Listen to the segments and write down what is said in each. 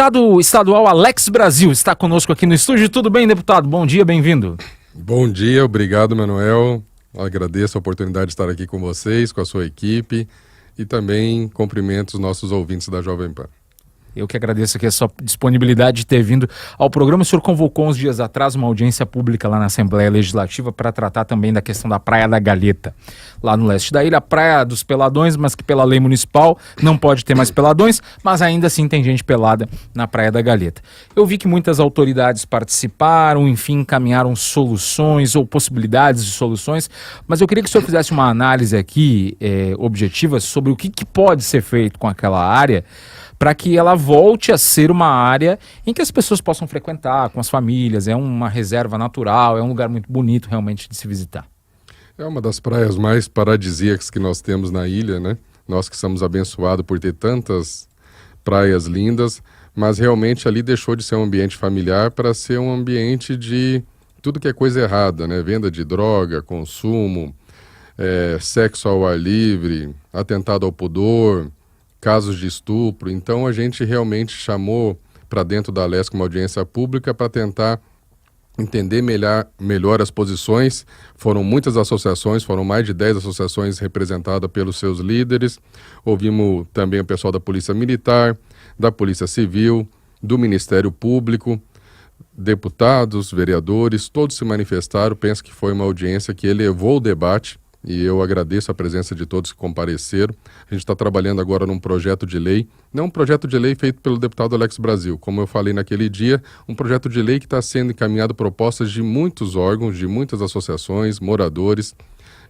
Deputado estadual Alex Brasil está conosco aqui no estúdio. Tudo bem, deputado? Bom dia, bem-vindo. Bom dia, obrigado, Manuel. Agradeço a oportunidade de estar aqui com vocês, com a sua equipe e também cumprimento os nossos ouvintes da Jovem Pan. Eu que agradeço aqui a sua disponibilidade de ter vindo ao programa. O senhor convocou uns dias atrás uma audiência pública lá na Assembleia Legislativa para tratar também da questão da Praia da Galheta, lá no leste da ilha, a Praia dos Peladões, mas que pela lei municipal não pode ter mais peladões, mas ainda assim tem gente pelada na Praia da Galheta. Eu vi que muitas autoridades participaram, enfim, encaminharam soluções ou possibilidades de soluções, mas eu queria que o senhor fizesse uma análise aqui objetiva sobre o que pode ser feito com aquela área para que ela volte a ser uma área em que as pessoas possam frequentar com as famílias. É uma reserva natural, é um lugar muito bonito realmente de se visitar. É uma das praias mais paradisíacas que nós temos na ilha, né? Nós que somos abençoados por ter tantas praias lindas, mas realmente ali deixou de ser um ambiente familiar para ser um ambiente de tudo que é coisa errada, né? Venda de droga, consumo, sexo ao ar livre, atentado ao pudor, casos de estupro. Então a gente realmente chamou para dentro da Alesc uma audiência pública para tentar entender melhor as posições. Foram muitas associações, foram mais de 10 associações representadas pelos seus líderes. Ouvimos também o pessoal da Polícia Militar, da Polícia Civil, do Ministério Público, deputados, vereadores, todos se manifestaram. Penso que foi uma audiência que elevou o debate. E eu agradeço a presença de todos que compareceram. A gente está trabalhando agora num projeto de lei, não um projeto de lei feito pelo deputado Alex Brasil, como eu falei naquele dia, um projeto de lei que está sendo encaminhado propostas de muitos órgãos, de muitas associações, moradores,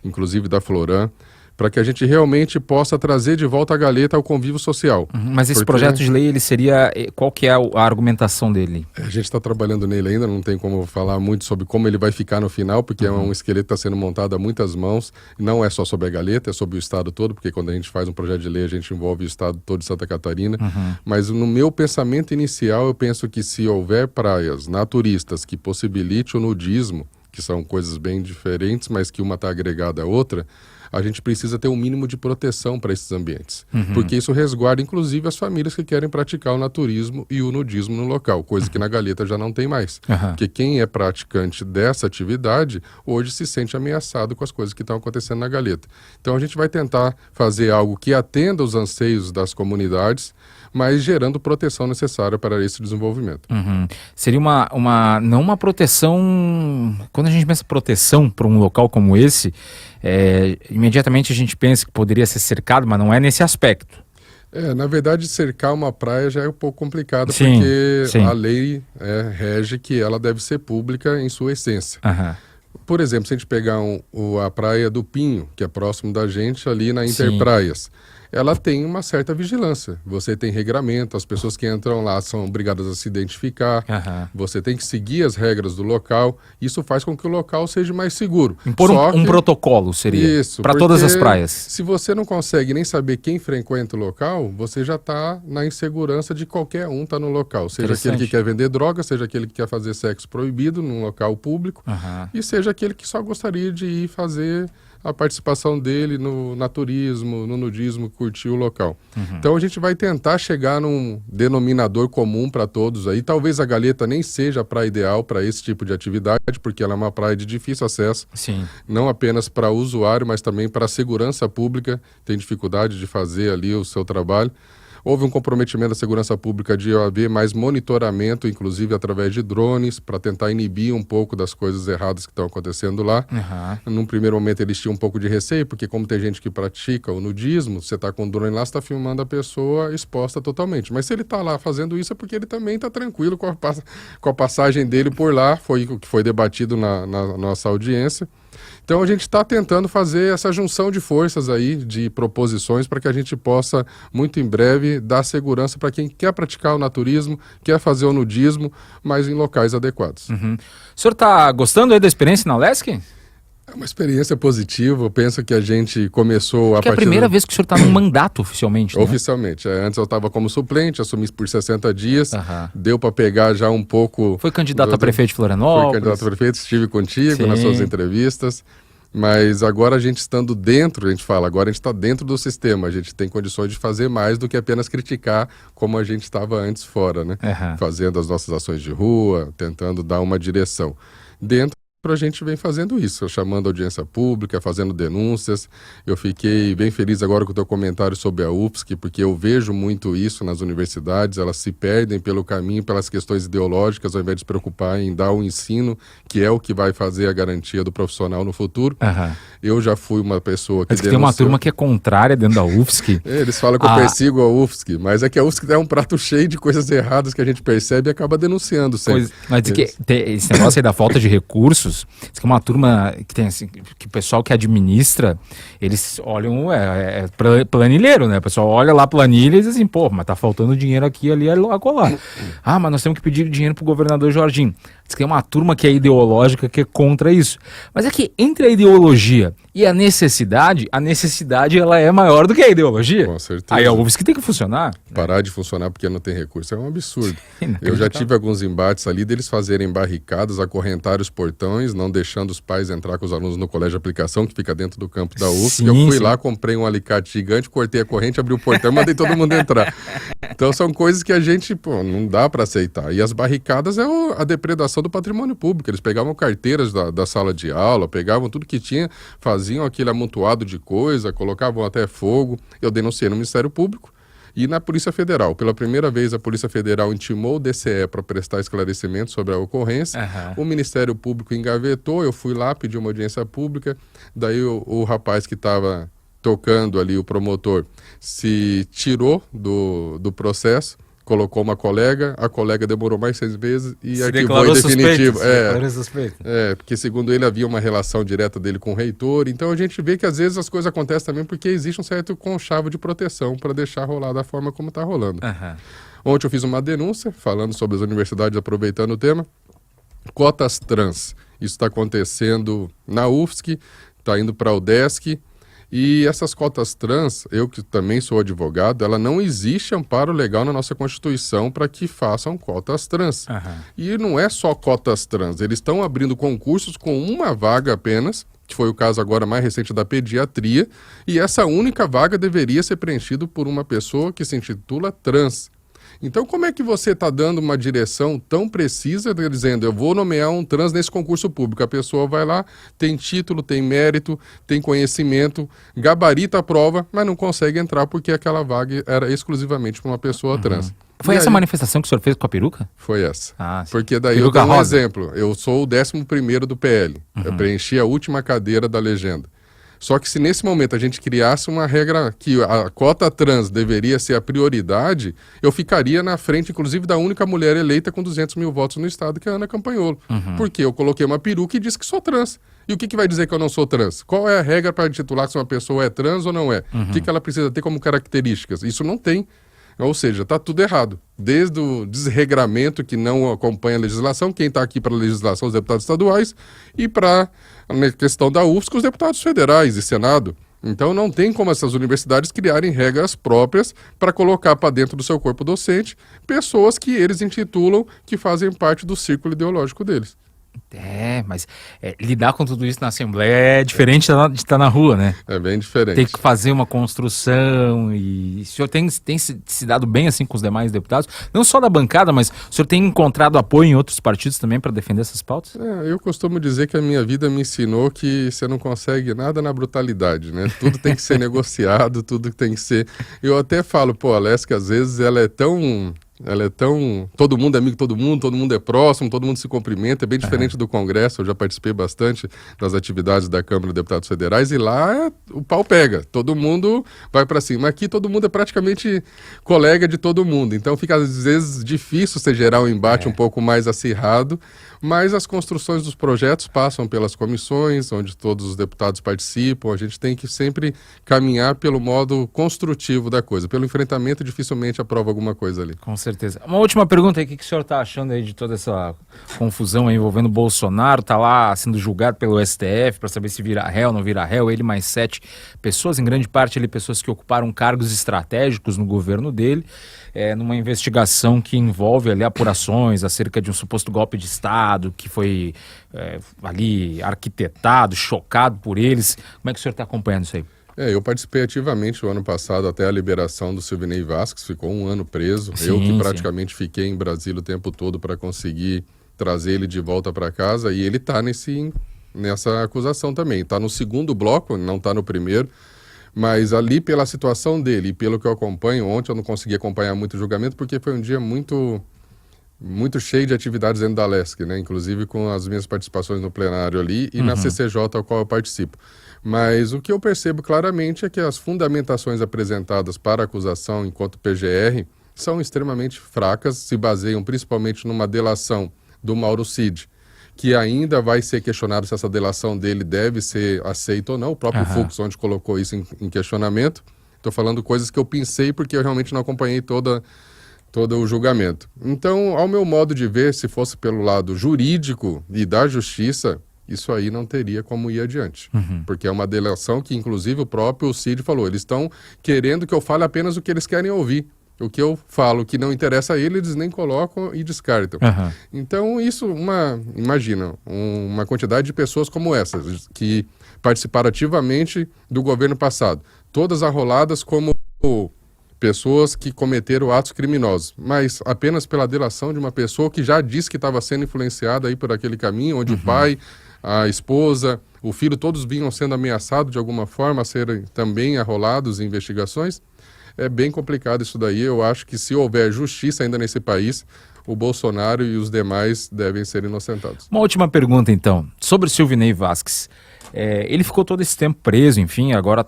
inclusive da Floran, para que a gente realmente possa trazer de volta a Galheta ao convívio social. Mas esse projeto de lei, ele seria, qual que é a argumentação dele? A gente está trabalhando nele ainda, não tem como falar muito sobre como ele vai ficar no final, porque é um esqueleto que está sendo montado a muitas mãos, não é só sobre a Galheta, é sobre o estado todo, porque quando a gente faz um projeto de lei, a gente envolve o estado todo de Santa Catarina, mas no meu pensamento inicial, eu penso que se houver praias naturistas que possibilite o nudismo, que são coisas bem diferentes, mas que uma está agregada à outra, a gente precisa ter um mínimo de proteção para esses ambientes. Porque isso resguarda, inclusive, as famílias que querem praticar o naturismo e o nudismo no local, coisa que na Galheta já não tem mais. Porque quem é praticante dessa atividade, hoje se sente ameaçado com as coisas que estão acontecendo na Galheta. Então a gente vai tentar fazer algo que atenda os anseios das comunidades, mas gerando proteção necessária para esse desenvolvimento. Seria não uma proteção... Quando a gente pensa proteção para um local como esse, imediatamente a gente pensa que poderia ser cercado, mas não é nesse aspecto. Na verdade, cercar uma praia já é um pouco complicado, porque a lei rege que ela deve ser pública em sua essência. Por exemplo, se a gente pegar a Praia do Pinho, que é próximo da gente, ali na Interpraias, ela tem uma certa vigilância. Você tem regramento, as pessoas que entram lá são obrigadas a se identificar, você tem que seguir as regras do local, isso faz com que o local seja mais seguro. Impor um protocolo seria, para todas as praias. Se você não consegue nem saber quem frequenta o local, você já está na insegurança de qualquer um estar no local. Seja aquele que quer vender droga, seja aquele que quer fazer sexo proibido num local público, e seja aquele que só gostaria de ir fazer a participação dele no naturismo, no nudismo, curtir o local. Então a gente vai tentar chegar num denominador comum para todos aí. Talvez a Galheta nem seja a praia ideal para esse tipo de atividade, porque ela é uma praia de difícil acesso, não apenas para o usuário, mas também para a segurança pública, tem dificuldade de fazer ali o seu trabalho. Houve um comprometimento da segurança pública de haver mais monitoramento, inclusive através de drones, para tentar inibir um pouco das coisas erradas que estão acontecendo lá. Num primeiro momento eles tinham um pouco de receio, porque como tem gente que pratica o nudismo, você está com o drone lá, você está filmando a pessoa exposta totalmente. Mas se ele está lá fazendo isso é porque ele também está tranquilo com a passagem dele por lá, foi o que foi debatido na nossa audiência. Então a gente está tentando fazer essa junção de forças aí, de proposições, para que a gente possa, muito em breve, dar segurança para quem quer praticar o naturismo, quer fazer o nudismo, mas em locais adequados. O senhor está gostando aí da experiência na Alesc? É uma experiência positiva, eu penso que a gente começou Acho que é a primeira vez que o senhor está num mandato oficialmente, né? Oficialmente. Antes eu estava como suplente, assumi por 60 dias, deu para pegar já um pouco... Foi candidato a prefeito de Florianópolis? Fui candidato a prefeito, estive contigo nas suas entrevistas. Mas agora a gente estando dentro, a gente fala, agora a gente está dentro do sistema, a gente tem condições de fazer mais do que apenas criticar como a gente estava antes fora, né? Fazendo as nossas ações de rua, tentando dar uma direção. Dentro a gente vem fazendo isso, chamando audiência pública, fazendo denúncias. Eu fiquei bem feliz agora com o teu comentário sobre a UFSC, porque eu vejo muito isso nas universidades, elas se perdem pelo caminho, pelas questões ideológicas, ao invés de se preocupar em dar o ensino, que é o que vai fazer a garantia do profissional no futuro. Eu já fui uma pessoa que denunciou... Tem uma turma que é contrária dentro da UFSC. Eles falam que eu persigo a UFSC, mas é que a UFSC é um prato cheio de coisas erradas que a gente percebe e acaba denunciando sempre. Mas que esse negócio aí da falta de recursos, diz que é uma turma que tem assim, que o pessoal que administra, eles olham, planilheiro, né? O pessoal olha lá a planilha e diz assim, pô, mas tá faltando dinheiro aqui, ali, acolá. Mas nós temos que pedir dinheiro pro governador Jorginho. Diz que é uma turma que é ideológica, que é contra isso. Mas é que entre a ideologia e a necessidade ela é maior do que a ideologia. Com certeza. Aí a UFSC tem que funcionar. Parar de funcionar porque não tem recurso é um absurdo. Eu já tive alguns embates ali deles fazerem barricadas, acorrentar os portões, não deixando os pais entrar com os alunos no colégio de aplicação, que fica dentro do campo da UFSC. Eu fui lá, comprei um alicate gigante, cortei a corrente, abri o portão e mandei todo mundo entrar. Então são coisas que a gente, não dá para aceitar. E as barricadas é a depredação do patrimônio público. Eles pegavam carteiras da sala de aula, pegavam tudo que tinha, faziam aquele amontoado de coisa, colocavam até fogo. Eu denunciei no Ministério Público e na Polícia Federal. Pela primeira vez, a Polícia Federal intimou o DCE para prestar esclarecimento sobre a ocorrência. O Ministério Público engavetou, eu fui lá, pedi uma audiência pública, daí o rapaz que estava tocando ali, o promotor, se tirou do processo, colocou uma colega, a colega demorou mais 6 meses e arquivou em definitivo. Porque segundo ele havia uma relação direta dele com o reitor, então a gente vê que às vezes as coisas acontecem também porque existe um certo conchavo de proteção para deixar rolar da forma como está rolando. Ontem eu fiz uma denúncia falando sobre as universidades, aproveitando o tema, cotas trans. Isso está acontecendo na UFSC, está indo para a UDESC. E essas cotas trans, eu que também sou advogado, ela não existe amparo legal na nossa Constituição para que façam cotas trans. E não é só cotas trans, eles estão abrindo concursos com uma vaga apenas, que foi o caso agora mais recente da pediatria, e essa única vaga deveria ser preenchida por uma pessoa que se intitula trans. Então, como é que você está dando uma direção tão precisa, dizendo, eu vou nomear um trans nesse concurso público? A pessoa vai lá, tem título, tem mérito, tem conhecimento, gabarita a prova, mas não consegue entrar porque aquela vaga era exclusivamente para uma pessoa trans. Foi essa manifestação que o senhor fez com a peruca? Foi essa. Porque daí peruca eu dou um exemplo. Eu sou o 11º do PL. Eu preenchi a última cadeira da legenda. Só que se nesse momento a gente criasse uma regra que a cota trans deveria ser a prioridade, eu ficaria na frente, inclusive, da única mulher eleita com 200 mil votos no estado, que é a Ana Campanholo. Porque eu coloquei uma peruca e disse que sou trans. E o que vai dizer que eu não sou trans? Qual é a regra para titular se uma pessoa é trans ou não é? O que ela precisa ter como características? Isso não tem. Ou seja, está tudo errado. Desde o desregramento que não acompanha a legislação, quem está aqui para a legislação, os deputados estaduais, e para a questão da UFSC, os deputados federais e Senado. Então não tem como essas universidades criarem regras próprias para colocar para dentro do seu corpo docente pessoas que eles intitulam que fazem parte do círculo ideológico deles. Mas lidar com tudo isso na Assembleia é diferente de estar na rua, né? É bem diferente. Tem que fazer uma construção e... O senhor tem se dado bem assim com os demais deputados? Não só da bancada, mas o senhor tem encontrado apoio em outros partidos também para defender essas pautas? Eu costumo dizer que a minha vida me ensinou que você não consegue nada na brutalidade, né? Tudo tem que ser negociado, tudo tem que ser... Eu até falo, a Alesca, às vezes, ela é tão... Todo mundo é amigo de todo mundo é próximo, todo mundo se cumprimenta, é bem diferente do Congresso. Eu já participei bastante das atividades da Câmara de Deputados Federais e lá o pau pega, todo mundo vai para cima. Aqui todo mundo é praticamente colega de todo mundo, então fica às vezes difícil você gerar um embate um pouco mais acirrado, mas as construções dos projetos passam pelas comissões, onde todos os deputados participam. A gente tem que sempre caminhar pelo modo construtivo da coisa, pelo enfrentamento dificilmente aprova alguma coisa ali. Com certeza. certeza. Uma última pergunta aí, o que o senhor está achando aí de toda essa confusão aí envolvendo o Bolsonaro? Está lá sendo julgado pelo STF para saber se vira réu ou não vira réu, ele mais 7 pessoas, em grande parte ali pessoas que ocuparam cargos estratégicos no governo dele, numa investigação que envolve ali apurações acerca de um suposto golpe de Estado que foi ali arquitetado, chocado por eles. Como é que o senhor está acompanhando isso aí? Eu participei ativamente o ano passado até a liberação do Silvinei Vasquez, ficou 1 ano preso. Eu que praticamente fiquei em Brasília o tempo todo para conseguir trazer ele de volta para casa, e ele está nessa acusação também. Está no segundo bloco, não está no primeiro, mas ali pela situação dele e pelo que eu acompanho, ontem eu não consegui acompanhar muito o julgamento porque foi um dia muito cheio de atividades dentro da Alesc, né? Inclusive com as minhas participações no plenário ali e na CCJ ao qual eu participo. Mas o que eu percebo claramente é que as fundamentações apresentadas para a acusação enquanto PGR são extremamente fracas, se baseiam principalmente numa delação do Mauro Cid, que ainda vai ser questionado se essa delação dele deve ser aceita ou não. O próprio Fux, onde colocou isso em questionamento. Estou falando coisas que eu pensei porque eu realmente não acompanhei todo o julgamento. Então, ao meu modo de ver, se fosse pelo lado jurídico e da justiça, isso aí não teria como ir adiante. Porque é uma delação que, inclusive, o próprio Cid falou. Eles estão querendo que eu fale apenas o que eles querem ouvir. O que eu falo que não interessa a eles nem colocam e descartam. Então, isso, imagina, uma quantidade de pessoas como essas, que participaram ativamente do governo passado, todas arroladas como pessoas que cometeram atos criminosos, mas apenas pela delação de uma pessoa que já disse que estava sendo influenciada aí por aquele caminho, onde o pai, a esposa, o filho, todos vinham sendo ameaçados de alguma forma a serem também arrolados em investigações. É bem complicado isso daí. Eu acho que se houver justiça ainda nesse país, o Bolsonaro e os demais devem ser inocentados. Uma última pergunta, então, sobre o Silvinei Vasquez. Ele ficou todo esse tempo preso, enfim, agora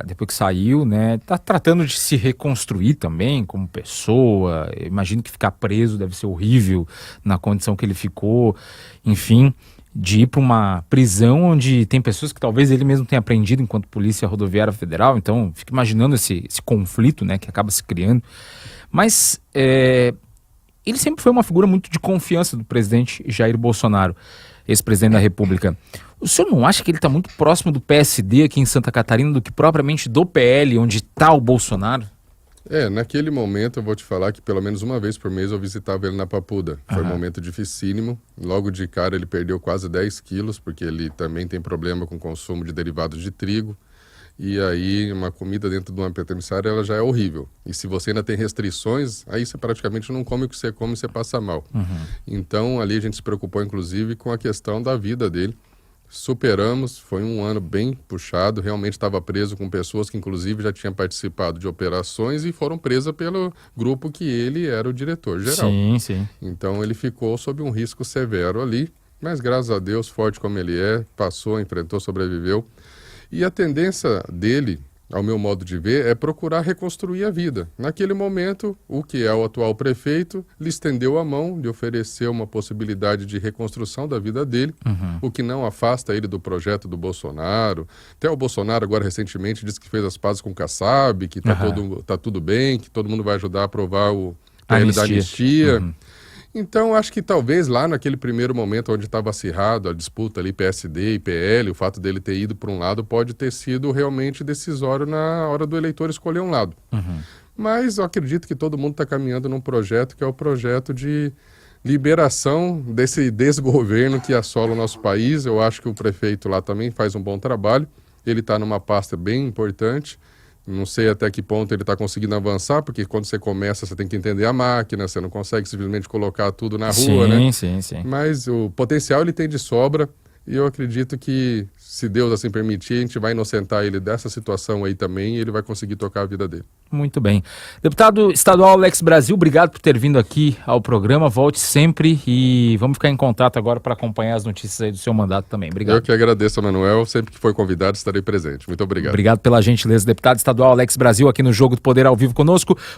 depois que saiu, né, tá tratando de se reconstruir também como pessoa. Eu imagino que ficar preso deve ser horrível na condição que ele ficou, enfim, de ir para uma prisão onde tem pessoas que talvez ele mesmo tenha aprendido enquanto Polícia Rodoviária Federal. Então, fico imaginando esse conflito, né, que acaba se criando. Mas ele sempre foi uma figura muito de confiança do presidente Jair Bolsonaro, ex-presidente da República. O senhor não acha que ele está muito próximo do PSD aqui em Santa Catarina do que propriamente do PL, onde está o Bolsonaro? Naquele momento eu vou te falar que pelo menos uma vez por mês eu visitava ele na Papuda. Foi um momento dificílimo. Logo de cara ele perdeu quase 10 quilos, porque ele também tem problema com o consumo de derivados de trigo. E aí uma comida dentro de uma penitenciária ela já é horrível. E se você ainda tem restrições, aí você praticamente não come o que você come e você passa mal. Então ali a gente se preocupou inclusive com a questão da vida dele. Superamos, foi um ano bem puxado, realmente estava preso com pessoas que inclusive já tinham participado de operações e foram presas pelo grupo que ele era o diretor-geral. Sim. Então ele ficou sob um risco severo ali, mas graças a Deus, forte como ele é, passou, enfrentou, sobreviveu. E a tendência dele, ao meu modo de ver, é procurar reconstruir a vida. Naquele momento, o que é o atual prefeito lhe estendeu a mão, lhe ofereceu uma possibilidade de reconstrução da vida dele, o que não afasta ele do projeto do Bolsonaro. Até o Bolsonaro agora recentemente disse que fez as pazes com o Kassab, que tá tudo bem, que todo mundo vai ajudar a aprovar o PL da anistia. Então, acho que talvez lá naquele primeiro momento onde estava acirrado a disputa ali PSD e PL, o fato dele ter ido para um lado pode ter sido realmente decisório na hora do eleitor escolher um lado. Mas eu acredito que todo mundo está caminhando num projeto que é o projeto de liberação desse desgoverno que assola o nosso país. Eu acho que o prefeito lá também faz um bom trabalho. Ele está numa pasta bem importante. Não sei até que ponto ele está conseguindo avançar, porque quando você começa, você tem que entender a máquina, você não consegue simplesmente colocar tudo na rua, né? Sim. Mas o potencial ele tem de sobra, e eu acredito que, se Deus assim permitir, a gente vai inocentar ele dessa situação aí também, e ele vai conseguir tocar a vida dele. Muito bem. Deputado estadual Alex Brasil, obrigado por ter vindo aqui ao programa. Volte sempre e vamos ficar em contato agora para acompanhar as notícias aí do seu mandato também. Obrigado. Eu que agradeço, Manuel. Sempre que for convidado, estarei presente. Muito obrigado. Obrigado pela gentileza. Deputado estadual Alex Brasil aqui no Jogo do Poder ao vivo conosco.